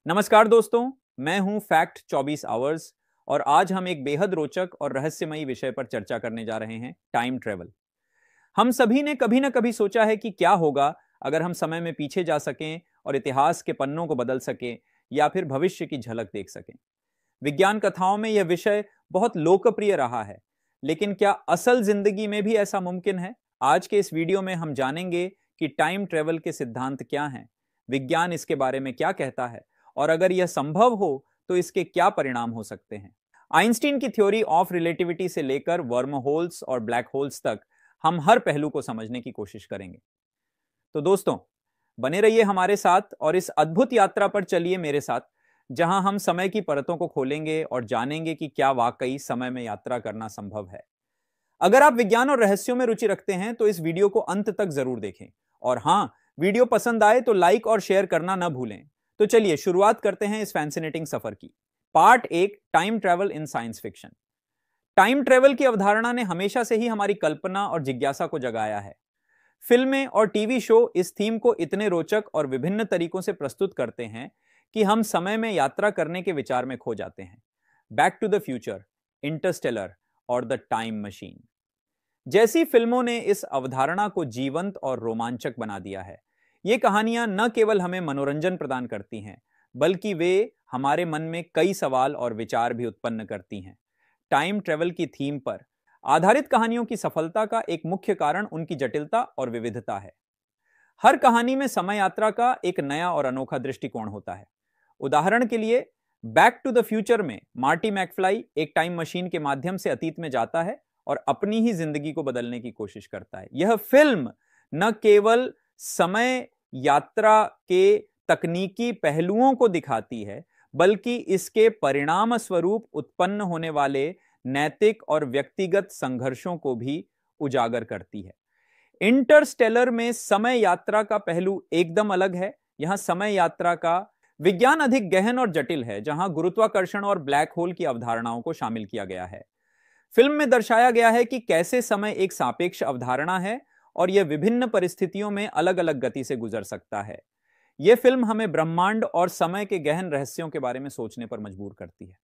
नमस्कार दोस्तों, मैं हूं फैक्ट 24 आवर्स और आज हम एक बेहद रोचक और रहस्यमयी विषय पर चर्चा करने जा रहे हैं, टाइम ट्रेवल। हम सभी ने कभी ना कभी सोचा है कि क्या होगा अगर हम समय में पीछे जा सकें और इतिहास के पन्नों को बदल सकें या फिर भविष्य की झलक देख सकें। विज्ञान कथाओं में यह विषय बहुत लोकप्रिय रहा है, लेकिन क्या असल जिंदगी में भी ऐसा मुमकिन है? आज के इस वीडियो में हम जानेंगे कि टाइम ट्रेवल के सिद्धांत क्या हैं, विज्ञान इसके बारे में क्या कहता है और अगर यह संभव हो तो इसके क्या परिणाम हो सकते हैं। आइंस्टीन की थ्योरी ऑफ रिलेटिविटी से लेकर वर्म होल्स और ब्लैक होल्स तक हम हर पहलू को समझने की कोशिश करेंगे। तो दोस्तों, बने रहिए हमारे साथ और इस अद्भुत यात्रा पर चलिए मेरे साथ, जहां हम समय की परतों को खोलेंगे और जानेंगे कि क्या वाकई समय में यात्रा करना संभव है। अगर आप विज्ञान और रहस्यों में रुचि रखते हैं तो इस वीडियो को अंत तक जरूर देखें और हां, वीडियो पसंद आए तो लाइक और शेयर करना न भूलें। तो चलिए शुरुआत करते हैं इस फैसिनेटिंग सफर की। Part 1, time travel in science fiction. Time travel की अवधारणा ने हमेशा से ही हमारी कल्पना और जिज्ञासा को जगाया है। फिल्में और टीवी शो इस थीम को इतने रोचक और विभिन्न तरीकों से प्रस्तुत करते हैं कि हम समय में यात्रा करने के विचार में खो जाते हैं। Back to the future, Interstellar और द टाइम मशीन जैसी फिल्मों ने इस अवधारणा को जीवंत और रोमांचक बना दिया है। ये कहानियां न केवल हमें मनोरंजन प्रदान करती हैं, बल्कि वे हमारे मन में कई सवाल और विचार भी उत्पन्न करती हैं। टाइम ट्रेवल की थीम पर आधारित कहानियों की सफलता का एक मुख्य कारण उनकी जटिलता और विविधता है। हर कहानी में समय यात्रा का एक नया और अनोखा दृष्टिकोण होता है। उदाहरण के लिए, बैक टू द फ्यूचर में मार्टी मैकफ्लाई एक टाइम मशीन के माध्यम से अतीत में जाता है और अपनी ही जिंदगी को बदलने की कोशिश करता है। यह फिल्म न केवल समय यात्रा के तकनीकी पहलुओं को दिखाती है, बल्कि इसके परिणाम स्वरूप उत्पन्न होने वाले नैतिक और व्यक्तिगत संघर्षों को भी उजागर करती है। इंटरस्टेलर में समय यात्रा का पहलू एकदम अलग है। यहां समय यात्रा का विज्ञान अधिक गहन और जटिल है, जहां गुरुत्वाकर्षण और ब्लैक होल की अवधारणाओं को शामिल किया गया है। फिल्म में दर्शाया गया है कि कैसे समय एक सापेक्ष अवधारणा है और यह विभिन्न परिस्थितियों में अलग अलग गति से गुजर सकता है। यह फिल्म हमें ब्रह्मांड और समय के गहन रहस्यों के बारे में सोचने पर मजबूर करती है।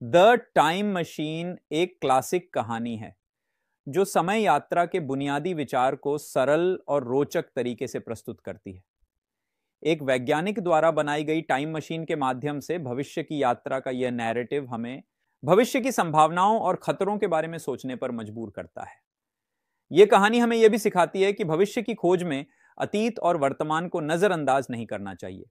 द टाइम मशीन एक क्लासिक कहानी है जो समय यात्रा के बुनियादी विचार को सरल और रोचक तरीके से प्रस्तुत करती है। एक वैज्ञानिक द्वारा बनाई गई टाइम मशीन के माध्यम से भविष्य की यात्रा का यह नैरेटिव हमें भविष्य की संभावनाओं और खतरों के बारे में सोचने पर मजबूर करता है। यह कहानी हमें यह भी सिखाती है कि भविष्य की खोज में अतीत और वर्तमान को नजरअंदाज नहीं करना चाहिए।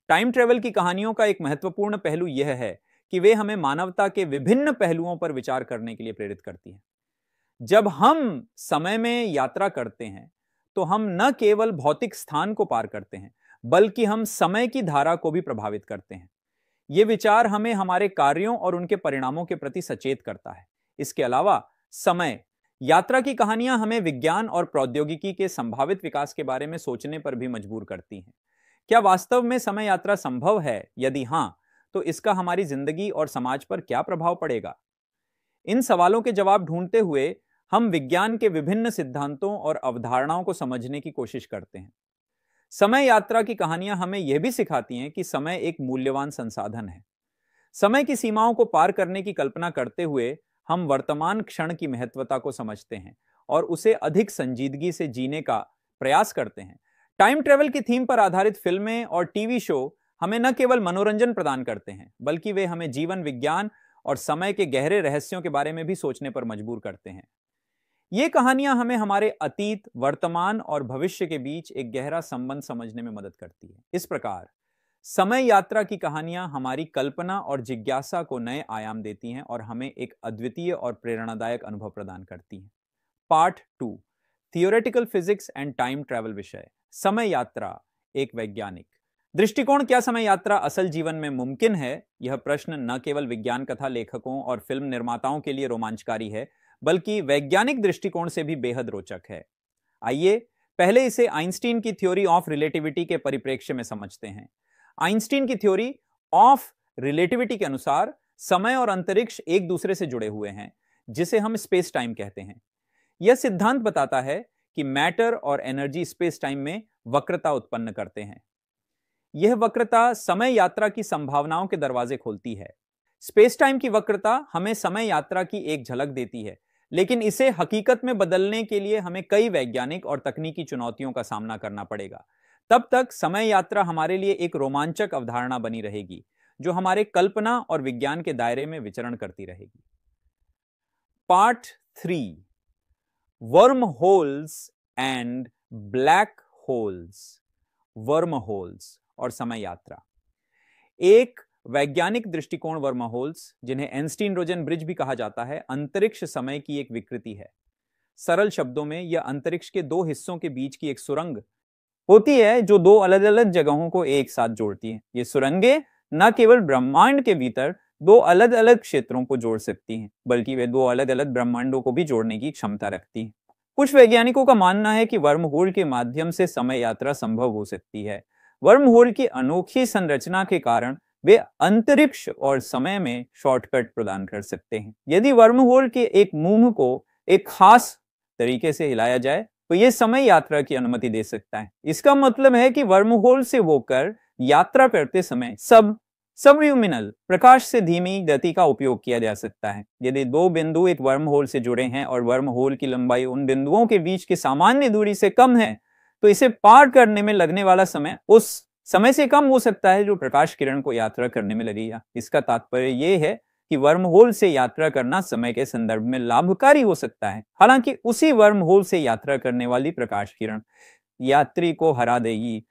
टाइम ट्रेवल की कहानियों का एक महत्वपूर्ण पहलू यह है कि वे हमें मानवता के विभिन्न पहलुओं पर विचार करने के लिए प्रेरित करती हैं। जब हम समय में यात्रा करते हैं तो हम न केवल भौतिक स्थान को पार करते हैं, बल्कि हम समय की धारा को भी प्रभावित करते हैं। यह विचार हमें हमारे कार्यों और उनके परिणामों के प्रति सचेत करता है। इसके अलावा समय यात्रा की कहानियां हमें विज्ञान और प्रौद्योगिकी के संभावित विकास के बारे में सोचने पर भी मजबूर करती हैं। क्या वास्तव में समय यात्रा संभव है? यदि हां, तो इसका हमारी जिंदगी और समाज पर क्या प्रभाव पड़ेगा? इन सवालों के जवाब ढूंढते हुए हम विज्ञान के विभिन्न सिद्धांतों और अवधारणाओं को समझने की कोशिश करते हैं। समय यात्रा की कहानियां हमें यह भी सिखाती हैं कि समय एक मूल्यवान संसाधन है। समय की सीमाओं को पार करने की कल्पना करते हुए हम वर्तमान क्षण की महत्वता को समझते हैं और उसे अधिक संजीदगी से जीने का प्रयास करते हैं। टाइम ट्रेवल की थीम पर आधारित फिल्में और टीवी शो हमें न केवल मनोरंजन प्रदान करते हैं, बल्कि वे हमें जीवन विज्ञान और समय के गहरे रहस्यों के बारे में भी सोचने पर मजबूर करते हैं। ये कहानियां हमें हमारे अतीत, वर्तमान और भविष्य के बीच एक गहरा संबंध समझने में मदद करती है। इस प्रकार समय यात्रा की कहानियां हमारी कल्पना और जिज्ञासा को नए आयाम देती हैं और हमें एक अद्वितीय और प्रेरणादायक अनुभव प्रदान करती हैं। Part 2, theoretical physics and time travel विषय, समय यात्रा एक वैज्ञानिक दृष्टिकोण। क्या समय यात्रा असल जीवन में मुमकिन है? यह प्रश्न न केवल विज्ञान कथा लेखकों और फिल्म निर्माताओं के लिए रोमांचकारी है, बल्कि वैज्ञानिक दृष्टिकोण से भी बेहद रोचक है। आइए पहले इसे आइंस्टीन की थ्योरी ऑफ रिलेटिविटी के परिप्रेक्ष्य में समझते हैं। आइंस्टीन की थ्योरी ऑफ रिलेटिविटी के अनुसार समय और अंतरिक्ष एक दूसरे से जुड़े हुए हैं, जिसे हम स्पेस टाइम कहते हैं। यह सिद्धांत बताता है कि मैटर और एनर्जी स्पेस टाइम में वक्रता उत्पन्न करते हैं। यह वक्रता समय यात्रा की संभावनाओं के दरवाजे खोलती है। स्पेस टाइम की वक्रता हमें समय यात्रा की एक झलक देती है, लेकिन इसे हकीकत में बदलने के लिए हमें कई वैज्ञानिक और तकनीकी चुनौतियों का सामना करना पड़ेगा। तब तक समय यात्रा हमारे लिए एक रोमांचक अवधारणा बनी रहेगी, जो हमारे कल्पना और विज्ञान के दायरे में विचरण करती रहेगी। Part 3, worm holes and black holes. Worm holes और समय यात्रा एक वैज्ञानिक दृष्टिकोण वर्म होल्स, जिन्हें आइंस्टीन-रोजन ब्रिज भी कहा जाता है, अंतरिक्ष समय की एक विकृति है। सरल शब्दों में यह अंतरिक्ष के दो हिस्सों के बीच की एक सुरंग होती है जो दो अलग अलग जगहों को एक साथ जोड़ती है। ये सुरंगें न केवल ब्रह्मांड के भीतर दो अलग अलग क्षेत्रों को जोड़ सकती हैं, बल्कि वे दो अलग अलग ब्रह्मांडों को भी जोड़ने की क्षमता रखती हैं। कुछ वैज्ञानिकों का मानना है कि वर्म होल के माध्यम से समय यात्रा संभव हो सकती है। वर्म होल की अनोखी संरचना के कारण वे अंतरिक्ष और समय में शॉर्टकट प्रदान कर सकते हैं। यदि वर्म होल के एक मुंह को एक खास तरीके से हिलाया जाए तो यह समय यात्रा की अनुमति दे सकता है। इसका मतलब है कि वर्म होल से होकर यात्रा करते समय सबल्यूमिनल प्रकाश से धीमी गति का उपयोग किया जा सकता है। यदि दो बिंदु एक वर्म होल से जुड़े हैं और वर्म होल की लंबाई उन बिंदुओं के बीच की सामान्य दूरी से कम है, तो इसे पार करने में लगने वाला समय उस समय से कम हो सकता है जो प्रकाश किरण को यात्रा करने में लगेगा। इसका तात्पर्य यह है कि वर्म होल से यात्रा करना समय के संदर्भ में लाभकारी हो सकता है। हालांकि उसी वर्म होल से यात्रा करने वाली प्रकाश किरण यात्री को हरा देगी।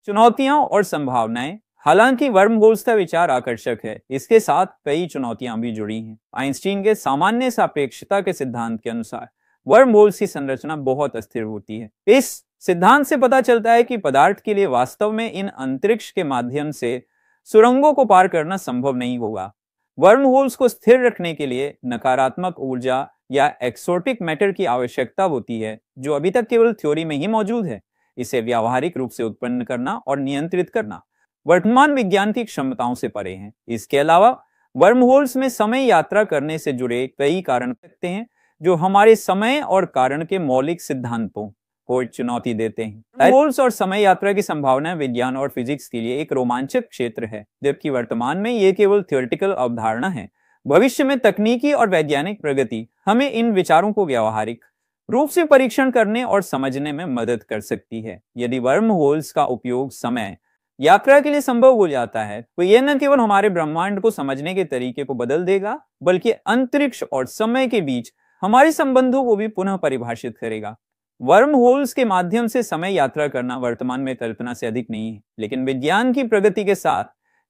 चुनौतियां और संभावनाएं। हालांकि वर्म होल्स का विचार आकर्षक है, इसके साथ कई चुनौतियां भी जुड़ी हैं। आइंस्टीन के सामान्य सापेक्षता के सिद्धांत के अनुसार वर्म होल्स की संरचना बहुत अस्थिर होती है। इस सिद्धांत से पता चलता है कि पदार्थ के लिए वास्तव में इन अंतरिक्ष के माध्यम से सुरंगों को पार करना संभव नहीं होगा। वर्म होल्स को स्थिर रखने के लिए नकारात्मक ऊर्जा या एक्सोटिक मैटर की आवश्यकता होती है, जो अभी तक केवल थ्योरी में ही मौजूद है। इसे व्यावहारिक रूप से उत्पन्न करना और नियंत्रित करना वर्तमान विज्ञान की क्षमताओं से परे है। इसके अलावा वर्म होल्स में समय यात्रा करने से जुड़े कई कारण सकते हैं, जो हमारे समय और कारण के मौलिक सिद्धांतों को चुनौती देते हैं। होल्स और समय यात्रा की संभावना विज्ञान और फिजिक्स के लिए एक रोमांचक क्षेत्र है, जबकि वर्तमान में ये केवल थ्योरेटिकल अवधारणा है। भविष्य में तकनीकी और वैज्ञानिक प्रगति हमें इन विचारों को व्यावहारिक रूप से परीक्षण करने और समझने में मदद कर सकती है। यदि वर्म होल्स का उपयोग समय यात्रा के लिए संभव हो जाता है तो यह न केवल हमारे ब्रह्मांड को समझने के तरीके को बदल देगा, बल्कि अंतरिक्ष और समय के बीच हमारे संबंधों को भी पुनः परिभाषित करेगा। वर्म होल्स के माध्यम से समय यात्रा करना वर्तमान में कल्पना से अधिक नहीं है, लेकिन विज्ञान की प्रगति के साथ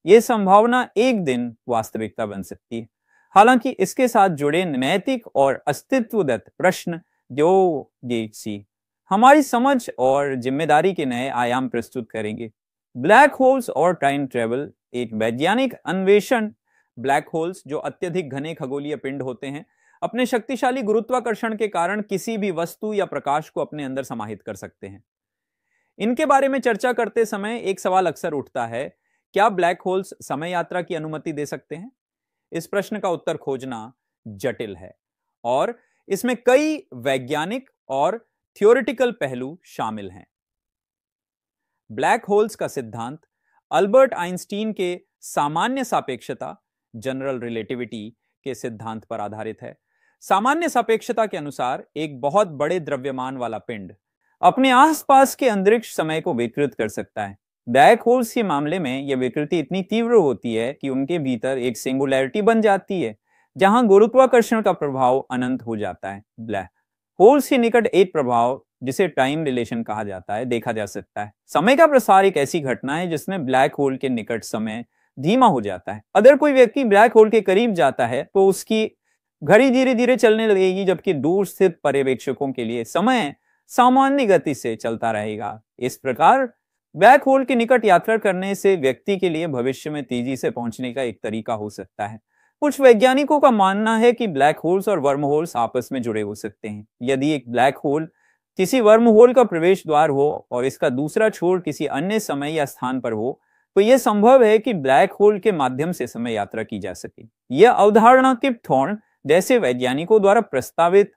यह संभावना एक दिन वास्तविकता बन सकती है। हालांकि इसके साथ जुड़े नैतिक और अस्तित्वदत्त प्रश्न जो हमारी समझ और जिम्मेदारी के नए आयाम प्रस्तुत करेंगे। ब्लैक होल्स और टाइम ट्रेवल एक वैज्ञानिक अन्वेषण। ब्लैक होल्स, जो अत्यधिक घने खगोलीय पिंड होते हैं, अपने शक्तिशाली गुरुत्वाकर्षण के कारण किसी भी वस्तु या प्रकाश को अपने अंदर समाहित कर सकते हैं। इनके बारे में चर्चा करते समय एक सवाल अक्सर उठता है, क्या ब्लैक होल्स समय यात्रा की अनुमति दे सकते हैं? इस प्रश्न का उत्तर खोजना जटिल है और इसमें कई वैज्ञानिक और थ्योरेटिकल पहलू शामिल हैं। ब्लैक होल्स का सिद्धांत अल्बर्ट आइंस्टीन के सामान्य सापेक्षता जनरल रिलेटिविटी के सिद्धांत पर आधारित है। सामान्य सापेक्षता के अनुसार एक बहुत बड़े द्रव्यमान वाला पिंड अपने आसपास के अंतरिक्ष समय को विकृत कर सकता है। ब्लैक होल्स के मामले में यह विकृति इतनी तीव्र होती है कि उनके भीतर एक सिंगुलैरिटी बन जाती है, जहां गुरुत्वाकर्षण का प्रभाव अनंत हो जाता है। ब्लैक होल्स के निकट एक प्रभाव, जिसे टाइम रिलेशन कहा जाता है, देखा जा सकता है। समय का प्रसार एक ऐसी घटना है जिसमें ब्लैक होल के निकट समय धीमा हो जाता है। अगर कोई व्यक्ति ब्लैक होल के करीब जाता है तो उसकी घड़ी धीरे धीरे चलने लगेगी, जबकि दूर स्थित पर्यवेक्षकों के लिए समय सामान्य गति से चलता रहेगा। इस प्रकार ब्लैक होल के निकट यात्रा करने से व्यक्ति के लिए भविष्य में तेजी से पहुंचने का एक तरीका हो सकता है। कुछ वैज्ञानिकों का मानना है कि ब्लैक होल्स और वर्म होल्स आपस में जुड़े हो सकते हैं। यदि एक ब्लैक होल किसी वर्म होल का प्रवेश द्वार हो और इसका दूसरा छोर किसी अन्य समय या स्थान पर हो, तो यह संभव है कि ब्लैक होल के माध्यम से समय यात्रा की जा सके। यह अवधारणा किप थॉर्न जैसे वैज्ञानिकों द्वारा प्रस्तावित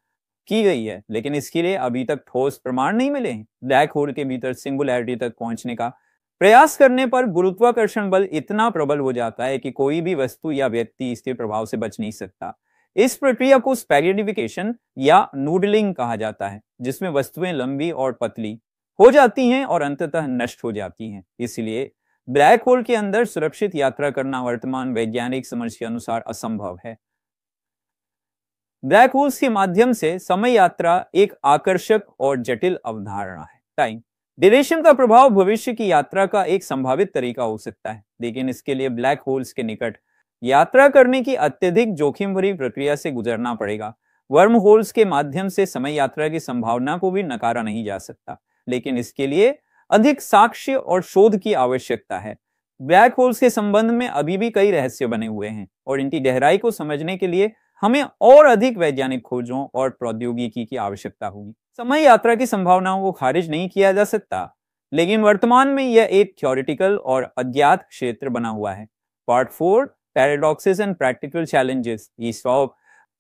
की गई है, लेकिन इसके लिए अभी तक ठोस प्रमाण नहीं मिले हैं। ब्लैक होल के भीतर सिंगुलैरिटी तक पहुंचने का प्रयास करने पर गुरुत्वाकर्षण बल इतना प्रबल हो जाता है कि कोई भी वस्तु या व्यक्ति इसके प्रभाव से बच नहीं सकता। इस प्रक्रिया को स्पैगिडिफिकेशन या नूडलिंग कहा जाता है, जिसमें वस्तुएं लंबी और पतली हो जाती हैं और अंततः नष्ट हो जाती हैं। इसलिए ब्लैक होल के अंदर सुरक्षित यात्रा करना वर्तमान वैज्ञानिक समझ के अनुसार असंभव है। ब्लैक होल्स के माध्यम से समय यात्रा एक आकर्षक और जटिल अवधारणा है। टाइम ड्यूरेशन का प्रभाव भविष्य की यात्रा का एक संभावित तरीका हो सकता है, लेकिन इसके लिए ब्लैक होल्स के निकट यात्रा करने की अत्यधिक जोखिम भरी प्रक्रिया से गुजरना पड़ेगा। वर्म होल्स के माध्यम से समय यात्रा की संभावना को भी नकारा नहीं जा सकता, लेकिन इसके लिए अधिक साक्ष्य और शोध की आवश्यकता है। ब्लैक होल्स के संबंध में अभी भी कई रहस्य बने हुए हैं और इनकी गहराई को समझने के लिए हमें और अधिक वैज्ञानिक खोजों और प्रौद्योगिकी की आवश्यकता होगी। समय यात्रा की संभावनाओं को खारिज नहीं किया जा सकता, लेकिन वर्तमान में यह एक थ्योरेटिकल और अज्ञात क्षेत्र बना हुआ है। Part 4 paradoxes and practical challenges.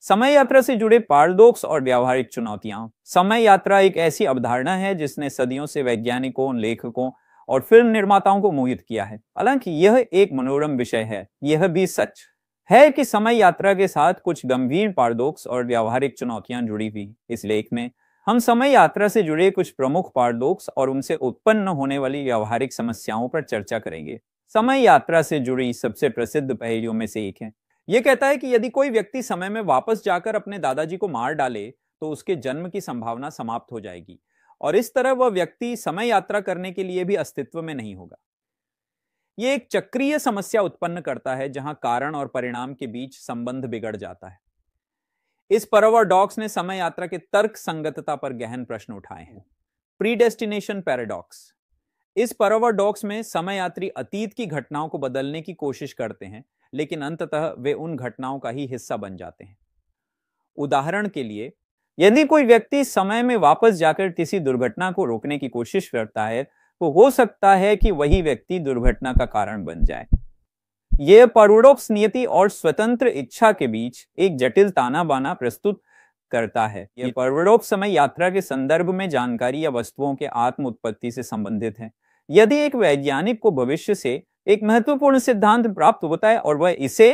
समय यात्रा से जुड़े पैराडॉक्स और व्यावहारिक चुनौतियां। समय यात्रा एक ऐसी अवधारणा है जिसने सदियों से वैज्ञानिकों, लेखकों और फिल्म निर्माताओं को मोहित किया है। हालांकि यह एक मनोरम विषय है, यह भी सच है कि समय यात्रा के साथ कुछ गंभीर पैराडॉक्स और व्यावहारिक चुनौतियां जुड़ी हुई। इस लेख में हम समय यात्रा से जुड़े कुछ प्रमुख पैराडॉक्स और उनसे उत्पन्न होने वाली व्यावहारिक समस्याओं पर चर्चा करेंगे। समय यात्रा से जुड़ी सबसे प्रसिद्ध पहेलियों में से एक है। यह कहता है कि यदि कोई व्यक्ति समय में वापस जाकर अपने दादाजी को मार डाले तो उसके जन्म की संभावना समाप्त हो जाएगी और इस तरह वह व्यक्ति समय यात्रा करने के लिए भी अस्तित्व में नहीं होगा। यह एक चक्रीय समस्या उत्पन्न करता है जहां कारण और परिणाम के बीच संबंध बिगड़ जाता है। इस पैराडॉक्स ने समय यात्रा के तर्क संगतता पर गहन प्रश्न उठाए हैं। Predestination paradox. इस पैराडॉक्स में समय यात्री अतीत की घटनाओं को बदलने की कोशिश करते हैं, लेकिन अंततः वे उन घटनाओं का ही हिस्सा बन जाते हैं। उदाहरण के लिए, यदि कोई व्यक्ति समय में वापस जाकर किसी दुर्घटना को रोकने की कोशिश करता है तो हो सकता है कि वही व्यक्ति दुर्घटना का कारण बन जाए। यह पैराडॉक्स नियति और स्वतंत्र इच्छा के बीच एक जटिल ताना बाना प्रस्तुत करता है। यह पैराडॉक्स समय यात्रा के संदर्भ में जानकारी या वस्तुओं के आत्म उत्पत्ति से संबंधित है। यदि एक वैज्ञानिक को भविष्य से एक महत्वपूर्ण सिद्धांत प्राप्त होता है और वह इसे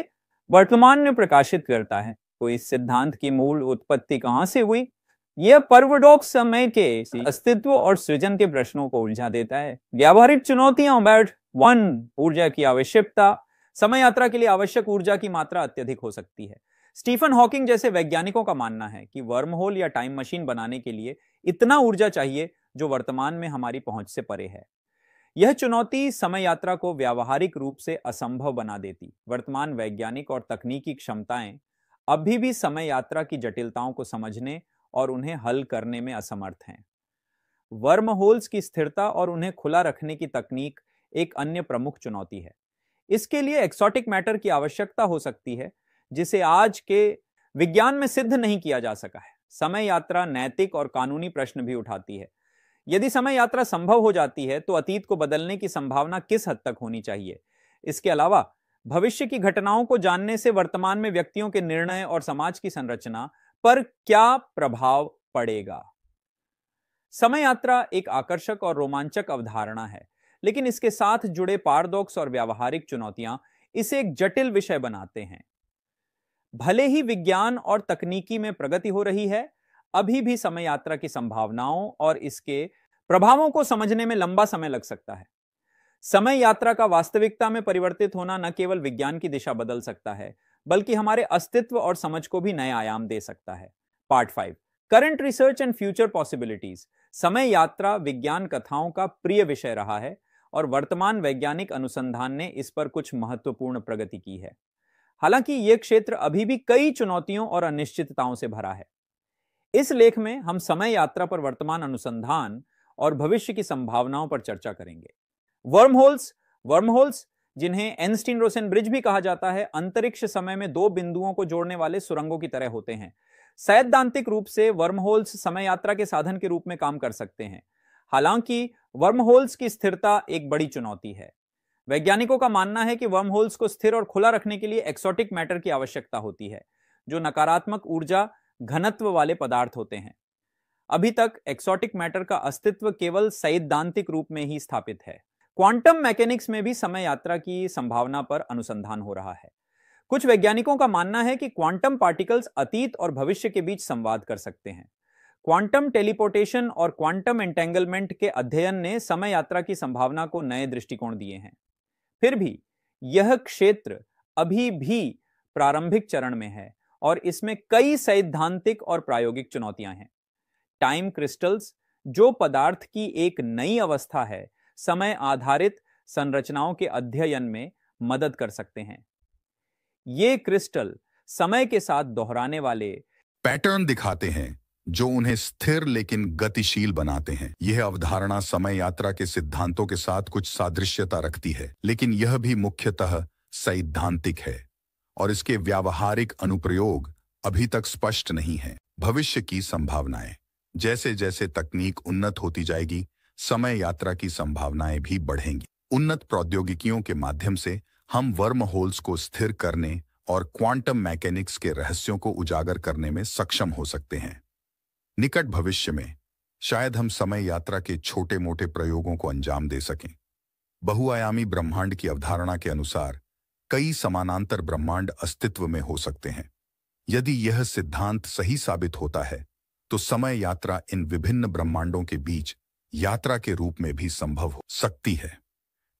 वर्तमान में प्रकाशित करता है, तो इस सिद्धांत की मूल उत्पत्ति कहां से हुई? यह पैराडॉक्स समय के अस्तित्व और सृजन के प्रश्नों को उलझा देता है। व्यावहारिक चुनौतियां। पार्ट 1 ऊर्जा की आवश्यकता। समय यात्रा के लिए आवश्यक ऊर्जा की मात्रा अत्यधिक हो सकती है। स्टीफन हॉकिंग जैसे वैज्ञानिकों का मानना है कि वर्म होल या टाइम मशीन बनाने के लिए इतना ऊर्जा चाहिए जो वर्तमान में हमारी पहुंच से परे है। यह चुनौती समय यात्रा को व्यावहारिक रूप से असंभव बना देती। वर्तमान वैज्ञानिक और तकनीकी क्षमताएं अभी भी समय यात्रा की जटिलताओं को समझने और उन्हें हल करने में असमर्थ हैं। वर्म होल्स की स्थिरता और उन्हें खुला रखने की तकनीक एक अन्य प्रमुख चुनौती है। इसके लिए एक्सोटिक मैटर की आवश्यकता हो सकती है, जिसे आज के विज्ञान में सिद्ध नहीं किया जा सका है। समय यात्रा नैतिक और कानूनी प्रश्न भी उठाती है। यदि समय यात्रा संभव हो जाती है तो अतीत को बदलने की संभावना किस हद तक होनी चाहिए? इसके अलावा भविष्य की घटनाओं को जानने से वर्तमान में व्यक्तियों के निर्णय और समाज की संरचना पर क्या प्रभाव पड़ेगा? समय यात्रा एक आकर्षक और रोमांचक अवधारणा है, लेकिन इसके साथ जुड़े पैराडॉक्स और व्यावहारिक चुनौतियां इसे एक जटिल विषय बनाते हैं। भले ही विज्ञान और तकनीकी में प्रगति हो रही है, अभी भी समय यात्रा की संभावनाओं और इसके प्रभावों को समझने में लंबा समय लग सकता है। समय यात्रा का वास्तविकता में परिवर्तित होना न केवल विज्ञान की दिशा बदल सकता है, बल्कि हमारे अस्तित्व और समझ को भी नए आयाम दे सकता है। Part 5 current research and future possibilities. समय यात्रा विज्ञान कथाओं का प्रिय विषय रहा है और वर्तमान वैज्ञानिक अनुसंधान ने इस पर कुछ महत्वपूर्ण प्रगति की है। हालांकि यह क्षेत्र अभी भी कई चुनौतियों और अनिश्चितताओं से भरा है। इस लेख में हम समय यात्रा पर वर्तमान अनुसंधान और भविष्य की संभावनाओं पर चर्चा करेंगे। वर्महोल्स जिन्हें एनस्टीन-रोसेन ब्रिज भी कहा जाता है, अंतरिक्ष समय में दो बिंदुओं को जोड़ने वाले सुरंगों की तरह होते हैं। सैद्धांतिक रूप से वर्महोल्स समय यात्रा के साधन के रूप में काम कर सकते हैं। हालांकि वर्महोल्स की स्थिरता एक बड़ी चुनौती है। वैज्ञानिकों का मानना है कि वर्महोल्स को स्थिर और खुला रखने के लिए एक्सोटिक मैटर की आवश्यकता होती है, जो नकारात्मक ऊर्जा घनत्व वाले पदार्थ होते हैं। अभी तक एक्सोटिक मैटर का अस्तित्व केवल सैद्धांतिक रूप में ही स्थापित है। क्वांटम मैकेनिक्स में भी समय यात्रा की संभावना पर अनुसंधान हो रहा है। कुछ वैज्ञानिकों का मानना है कि क्वांटम पार्टिकल्स अतीत और भविष्य के बीच संवाद कर सकते हैं। क्वांटम टेलीपोर्टेशन और क्वांटम एंटेंगलमेंट के अध्ययन ने समय यात्रा की संभावना को नए दृष्टिकोण दिए हैं। फिर भी यह क्षेत्र अभी भी प्रारंभिक चरण में है और इसमें कई सैद्धांतिक और प्रायोगिक चुनौतियां हैं। टाइम क्रिस्टल्स, जो पदार्थ की एक नई अवस्था है, समय आधारित संरचनाओं के अध्ययन में मदद कर सकते हैं। ये क्रिस्टल समय के साथ दोहराने वाले पैटर्न दिखाते हैं जो उन्हें स्थिर लेकिन गतिशील बनाते हैं। यह अवधारणा समय यात्रा के सिद्धांतों के साथ कुछ सादृश्यता रखती है, लेकिन यह भी मुख्यतः सैद्धांतिक है और इसके व्यावहारिक अनुप्रयोग अभी तक स्पष्ट नहीं है। भविष्य की संभावनाएं। जैसे जैसे तकनीक उन्नत होती जाएगी, समय यात्रा की संभावनाएं भी बढ़ेंगी। उन्नत प्रौद्योगिकियों के माध्यम से हम वर्म होल्स को स्थिर करने और क्वांटम मैकेनिक्स के रहस्यों को उजागर करने में सक्षम हो सकते हैं। निकट भविष्य में शायद हम समय यात्रा के छोटे मोटे प्रयोगों को अंजाम दे सकें। बहुआयामी ब्रह्मांड की अवधारणा के अनुसार कई समानांतर ब्रह्मांड अस्तित्व में हो सकते हैं। यदि यह सिद्धांत सही साबित होता है तो समय यात्रा इन विभिन्न ब्रह्मांडों के बीच यात्रा के रूप में भी संभव हो सकती है।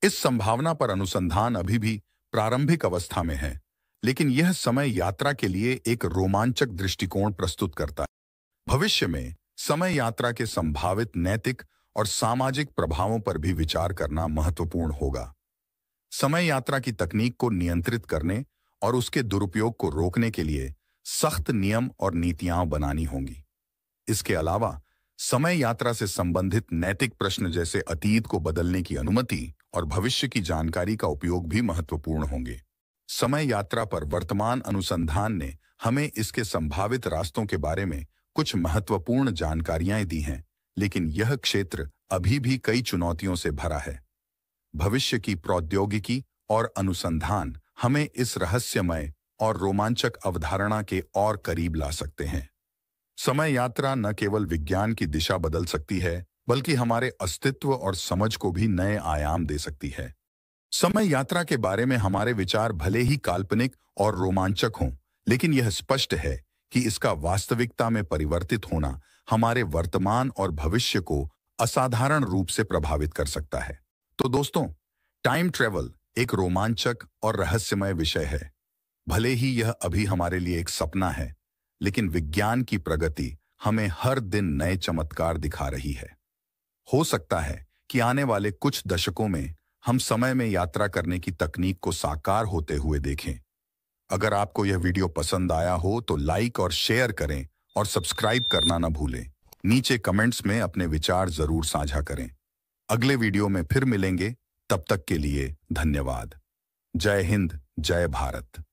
इस संभावना पर अनुसंधान अभी भी प्रारंभिक अवस्था में है, लेकिन यह समय यात्रा के लिए एक रोमांचक दृष्टिकोण प्रस्तुत करता है। भविष्य में समय यात्रा के संभावित नैतिक और सामाजिक प्रभावों पर भी विचार करना महत्वपूर्ण होगा। समय यात्रा की तकनीक को नियंत्रित करने और उसके दुरुपयोग को रोकने के लिए सख्त नियम और नीतियां बनानी होंगी। इसके अलावा समय यात्रा से संबंधित नैतिक प्रश्न जैसे अतीत को बदलने की अनुमति और भविष्य की जानकारी का उपयोग भी महत्वपूर्ण होंगे। समय यात्रा पर वर्तमान अनुसंधान ने हमें इसके संभावित रास्तों के बारे में कुछ महत्वपूर्ण जानकारियां दी हैं, लेकिन यह क्षेत्र अभी भी कई चुनौतियों से भरा है। भविष्य की प्रौद्योगिकी और अनुसंधान हमें इस रहस्यमय और रोमांचक अवधारणा के और करीब ला सकते हैं। समय यात्रा न केवल विज्ञान की दिशा बदल सकती है, बल्कि हमारे अस्तित्व और समझ को भी नए आयाम दे सकती है। समय यात्रा के बारे में हमारे विचार भले ही काल्पनिक और रोमांचक हों, लेकिन यह स्पष्ट है कि इसका वास्तविकता में परिवर्तित होना हमारे वर्तमान और भविष्य को असाधारण रूप से प्रभावित कर सकता है। तो दोस्तों, टाइम ट्रेवल एक रोमांचक और रहस्यमय विषय है। भले ही यह अभी हमारे लिए एक सपना है, लेकिन विज्ञान की प्रगति हमें हर दिन नए चमत्कार दिखा रही है। हो सकता है कि आने वाले कुछ दशकों में हम समय में यात्रा करने की तकनीक को साकार होते हुए देखें। अगर आपको यह वीडियो पसंद आया हो तो लाइक और शेयर करें और सब्सक्राइब करना न भूलें। नीचे कमेंट्स में अपने विचार जरूर साझा करें। अगले वीडियो में फिर मिलेंगे, तब तक के लिए धन्यवाद। जय हिंद, जय भारत।